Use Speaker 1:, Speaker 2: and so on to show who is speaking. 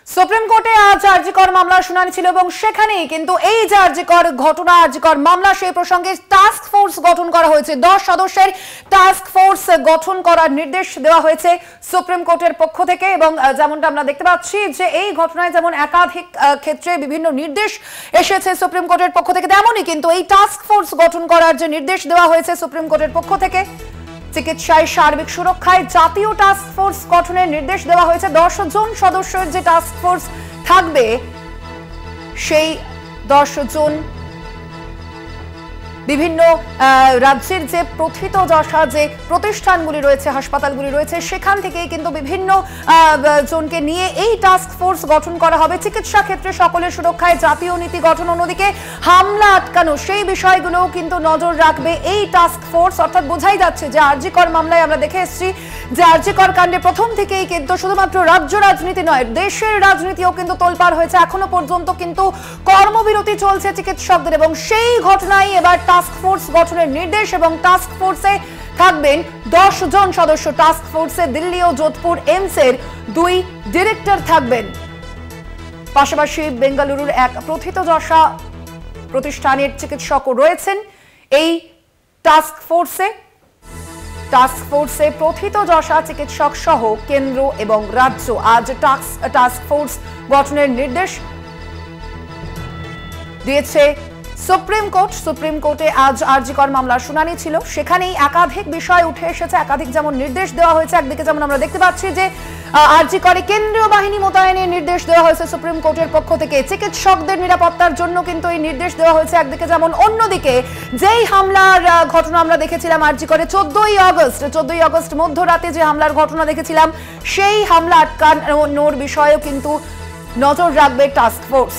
Speaker 1: Supreme কোর্টে আজ আরজিকর মামলার শুনানি ছিল এবং সেখানেই কিন্তু এই যে আরজিকর ঘটনা, আরজিকর মামলা, সেই প্রসঙ্গে টাস্ক ফোর্স গঠন করা হয়েছে। 10 সদস্যের টাস্ক ফোর্স গঠন করার নির্দেশ দেওয়া হয়েছে সুপ্রিম কোর্টের পক্ষ থেকে। এবং যেমনটা আমরা দেখতে পাচ্ছি যে এই ঘটনায় যেমন একাধিক ক্ষেত্রে বিভিন্ন নির্দেশ এসেছে সুপ্রিম কোর্টের পক্ষ থেকে, তেমনই কিন্তু এই টাস্ক ফোর্স গঠন করার যে নির্দেশ দেওয়া হয়েছে সুপ্রিম কোর্টের পক্ষ থেকে, চিকিৎসায় সার্বিক সুরক্ষায় জাতীয় টাস্ক ফোর্স গঠনের নির্দেশ দেওয়া হয়েছে। 10 জন সদস্যের যে টাস্ক ফোর্স থাকবে, সেই 10 জন বিভিন্ন রাজ্যের যে প্রথিতযশা যে প্রতিষ্ঠানগুলি রয়েছে, হাসপাতালগুলি রয়েছে, সেখান থেকেই কিন্তু বিভিন্ন জনকে নিয়ে এই টাস্ক ফোর্স গঠন করা হবে। চিকিৎসা ক্ষেত্রে সকলের সুরক্ষায় জাতীয় নীতি গঠন, অন্যদিকে হামলা আটকানো সেই বিষয়গুলোও কিন্তু নজর রাখবে এই টাস্ক ফোর্স। অর্থাৎ বোঝাই যাচ্ছে যে আরজিকর মামলায় আমরা দেখে এসেছি যে আরজিকর কাণ্ডে প্রথম থেকেই কিন্তু শুধুমাত্র রাজ্য রাজনীতি নয়, দেশের রাজনীতিও কিন্তু তোলপাড় হয়েছে। এখনো পর্যন্ত কিন্তু কর্মবিরতি চলছে চিকিৎসকদের, এবং সেই ঘটনায় এবার টাস্ক ফোর্স গঠনের নির্দেশ। এবং টাস্ক ফোর্সে থাকবেন 10 জন সদস্য। টাস্ক ফোর্সে দিল্লি ও যোধপুর এইমসের 2 ডিরেক্টর থাকবেন, পাশাপাশি বেঙ্গালুরুর এক প্রথিতযশা প্রতিষ্ঠানের চিকিৎসকও রয়েছেন এই টাস্ক ফোর্সে। টাস্ক ফোর্সে প্রথিতযশা চিকিৎসক সহ কেন্দ্র এবং রাজ্য আজ টাস্ক ফোর্স গঠনের নির্দেশ দিয়েছে সুপ্রিম কোর্ট। সুপ্রিম কোর্টে আজ আরজিকর মামলার শুনানি ছিল, সেখানেই একাধিক বিষয় উঠে এসেছে, একাধিক যেমন নির্দেশ দেওয়া হয়েছে। একদিকে যেমন আমরা দেখতে পাচ্ছি যে আরজিকরে কেন্দ্রীয় বাহিনী মোতায়েনের নির্দেশ দেওয়া হয়েছে সুপ্রিম কোর্টের পক্ষ থেকে। চিকিৎসকদের নিরাপত্তার জন্য কিন্তু এই নির্দেশ দেওয়া হয়েছে একদিকে যেমন, অন্যদিকে যেই হামলার ঘটনা আমরা দেখেছিলাম আরজিকরে 14ই আগস্ট মধ্যরাতে যে হামলার ঘটনা দেখেছিলাম, সেই হামলা আটকানোর বিষয়েও কিন্তু নজর রাখবে টাস্ক ফোর্স।